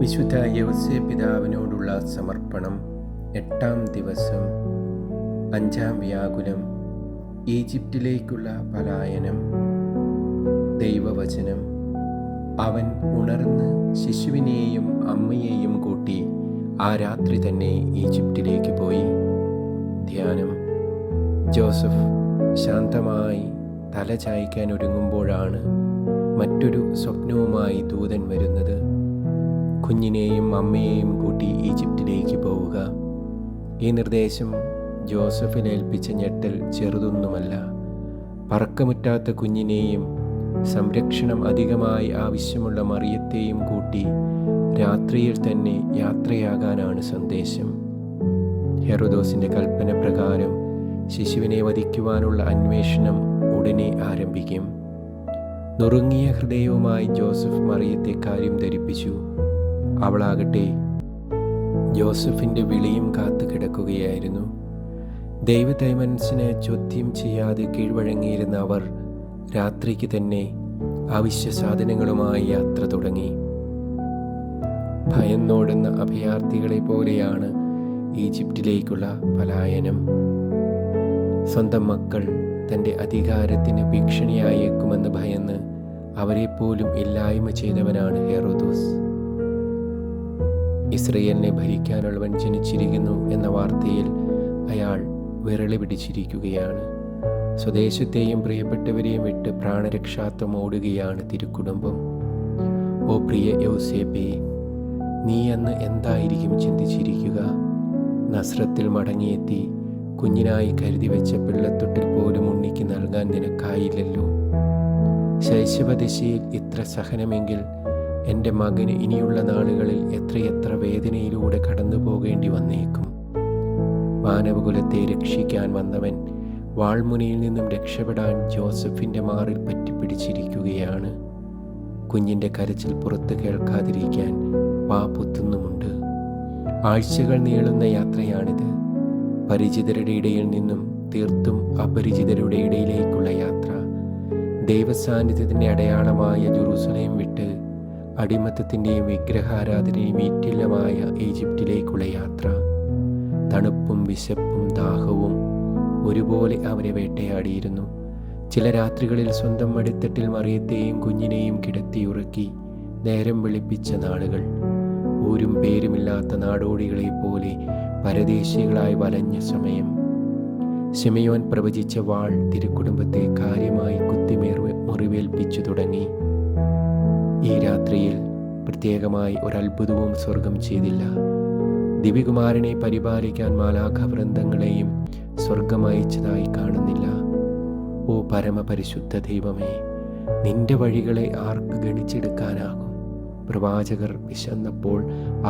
വിശുദ്ധ യൗസേ പിതാവിനോടുള്ള സമർപ്പണം. 8-ാം ദിവസം. 5-ാം വ്യാകുലം. ഈജിപ്തിലേക്കുള്ള പലായനം. ദൈവവചനം. അവൻ ഉണർന്ന് ശിശുവിനെയും അമ്മയെയും കൂട്ടി ആ രാത്രി തന്നെ ഈജിപ്തിലേക്ക് പോയി. ധ്യാനം. ജോസഫ് ശാന്തമായി തല ചായ്ക്കാൻ ഒരുങ്ങുമ്പോഴാണ് മറ്റൊരു സ്വപ്നവുമായി ദൂതൻ വരുന്നത്. കുഞ്ഞിനെയും അമ്മയെയും കൂട്ടി ഈജിപ്തിലേക്ക് പോവുക. ഈ നിർദ്ദേശം ജോസഫിനെ ഏൽപ്പിച്ച ഞെട്ടൽ ചെറുതൊന്നുമല്ല. പറക്കമുറ്റാത്ത കുഞ്ഞിനെയും സംരക്ഷണം അധികമായി ആവശ്യമുള്ള മറിയത്തെയും കൂട്ടി രാത്രിയിൽ തന്നെ യാത്രയാകാനാണ് സന്ദേശം. ഹെറോദോസിൻ്റെ കൽപ്പന പ്രകാരം ശിശുവിനെ വധിക്കുവാനുള്ള അന്വേഷണം ഉടനെ ആരംഭിക്കും. നുറുങ്ങിയ ഹൃദയവുമായി ജോസഫ് മറിയത്തെ കാര്യം ധരിപ്പിച്ചു. അവളാകട്ടെ ജോസഫിൻ്റെ വിളിയും കാത്തു കിടക്കുകയായിരുന്നു. ദൈവതൈമനസ്സിനെ ചോദ്യം ചെയ്യാതെ കീഴ്വഴങ്ങിയിരുന്ന അവർ രാത്രിക്ക് തന്നെ അവശ്യ സാധനങ്ങളുമായി യാത്ര തുടങ്ങി. ഭയന്നോടുന്ന അഭയാർത്ഥികളെ പോലെയാണ് ഈജിപ്തിലേക്കുള്ള പലായനം. സ്വന്തം മക്കൾ തൻ്റെ അധികാരത്തിന് ഭീഷണിയായേക്കുമെന്ന് ഭയന്ന് അവരെപ്പോലും ഇല്ലായ്മ ചെയ്തവനാണ് ഹെറോദോസ്. ഇസ്രയേലിനെ ഭരിക്കാനുള്ളവൻ ജനിച്ചിരിക്കുന്നു എന്ന വാർത്തയിൽ അയാൾ വിരളി പിടിച്ചിരിക്കുകയാണ്. സ്വദേശത്തെയും പ്രിയപ്പെട്ടവരെയും വിട്ട് പ്രാണരക്ഷാർത്ഥം ഓടുകയാണ് തിരുക്കുടുംബം. ഓ പ്രിയ യൗസേപ്പേ, നീ അന്ന് എന്തായിരിക്കും ചിന്തിച്ചിരിക്കുക? നസ്രത്തിൽ മടങ്ങിയെത്തി കുഞ്ഞിനായി കരുതി വെച്ച പിള്ളത്തൊട്ടിൽ പോലും ഉണ്ണിക്ക് നൽകാൻ നിനക്കായില്ലല്ലോ. ശൈശവദശയിൽ ഇത്ര സഹനമെങ്കിൽ എൻ്റെ മകന് ഇനിയുള്ള നാളുകളിൽ എത്രയെത്ര വേദനയിലൂടെ കടന്നു പോകേണ്ടി വന്നേക്കും. മാനവകുലത്തെ രക്ഷിക്കാൻ വന്നവൻ വാൾമുനയിൽ നിന്നും രക്ഷപ്പെടാൻ ജോസഫിൻ്റെ മാറിൽ പറ്റിപ്പിടിച്ചിരിക്കുകയാണ്. കുഞ്ഞിൻ്റെ കരച്ചിൽ പുറത്ത് കേൾക്കാതിരിക്കാൻ വാപൊത്തുന്നുമുണ്ട്. ആഴ്ചകൾ നീളുന്ന യാത്രയാണിത്. പരിചിതരുടെ ഇടയിൽ നിന്നും തീർത്തും അപരിചിതരുടെ ഇടയിലേക്കുള്ള യാത്ര. ദൈവസാന്നിധ്യത്തിൻ്റെ അടയാളമായ ജെറൂസലേം വിട്ട് അടിമത്തത്തിൻ്റെയും വിഗ്രഹാരാധനയും ഈറ്റില്ലമായ ഈജിപ്തിലേക്കുള്ള യാത്ര. തണുപ്പും വിശപ്പും ദാഹവും ഒരുപോലെ അവരെ വേട്ടയാടിയിരുന്നു. ചില രാത്രികളിൽ സ്വന്തം മടിത്തട്ടിൽ മറിയത്തെയും കുഞ്ഞിനെയും കിടത്തിയുറക്കി നേരം വെളുപ്പിച്ച നാളുകൾ. ഊരും പേരുമില്ലാത്ത നാടോടികളെ പോലെ പരദേശികളായി വലഞ്ഞ സമയം. ശിമയോൻ പ്രവചിച്ച വാൾ തിരുക്കുടുംബത്തെ കാര്യമായി മുറിവേൽപ്പിച്ചു തുടങ്ങി. ഈ രാത്രിയിൽ പ്രത്യേകമായി ഒരത്ഭുതവും സ്വർഗം ചെയ്തില്ല. ദിവ്യകുമാരനെ പരിപാലിക്കാൻ മാലാഖവൃന്ദങ്ങളെയും സ്വർഗം അയച്ചതായി കാണുന്നില്ല. ഓ പരമപരിശുദ്ധ ദൈവമേ, നിന്റെ വഴികളെ ആർക്ക് ഗണിച്ചെടുക്കാനാകും? പ്രവാചകർ വിശന്നപ്പോൾ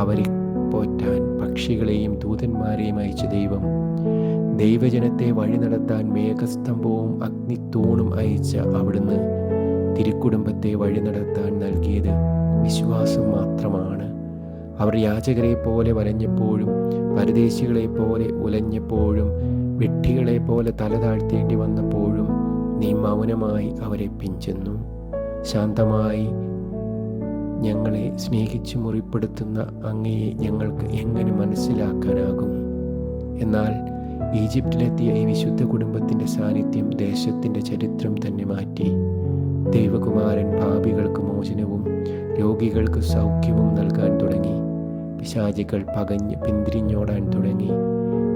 അവരെ പോറ്റാൻ പക്ഷികളെയും ദൂതന്മാരെയും അയച്ച ദൈവം, ദൈവജനത്തെ വഴി നടത്താൻ മേഘസ്തംഭവും അഗ്നിത്തൂണും അയച്ച അവിടുന്ന് തിരുക്കുടുംബത്തെ വഴി നടത്താൻ നൽകിയത് വിശ്വാസം മാത്രമാണ്. അവർ യാചകരെ പോലെ വലഞ്ഞപ്പോഴും പരദേശികളെ പോലെ ഉലഞ്ഞപ്പോഴും വിഡ്ഢികളെ പോലെ തല താഴ്ത്തേണ്ടി വന്നപ്പോഴും നീ മൗനമായി അവരെ പിഞ്ചെന്നു. ശാന്തമായി ഞങ്ങളെ സ്നേഹിച്ചു മുറിപ്പെടുത്തുന്ന അങ്ങയെ ഞങ്ങൾക്ക് എങ്ങനെ മനസ്സിലാക്കാനാകും? എന്നാൽ ഈജിപ്തിലെത്തിയ ഈ വിശുദ്ധ കുടുംബത്തിൻ്റെ സാന്നിധ്യം ദേശത്തിൻ്റെ ചരിത്രം തന്നെ മാറ്റി. ദൈവകുമാരൻ പാപികൾക്ക് മോചനവും രോഗികൾക്ക് സൗഖ്യവും നൽകാൻ തുടങ്ങി. പിശാചികൾ പിന്തിരിഞ്ഞോടാൻ തുടങ്ങി.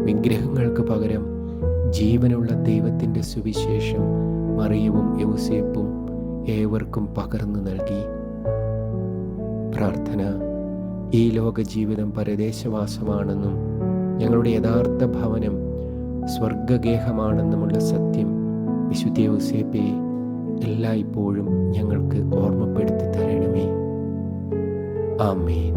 വിഗ്രഹങ്ങൾക്ക് പകരം ജീവനുള്ള ദൈവത്തിൻ്റെ സുവിശേഷം മറിയവും യൗസേപ്പും ഏവർക്കും പകർന്നു നൽകി. പ്രാർത്ഥന. ഈ ലോക ജീവിതം പരദേശവാസമാണെന്നും ഞങ്ങളുടെ യഥാർത്ഥ ഭവനം സ്വർഗഗേഹമാണെന്നുമുള്ള സത്യം വിശുദ്ധ യൗസേപ്പേ എല്ലായ്പ്പോഴും ഞങ്ങൾക്ക് ഓർമ്മപ്പെടുത്തി തരണമേ. ആമേൻ.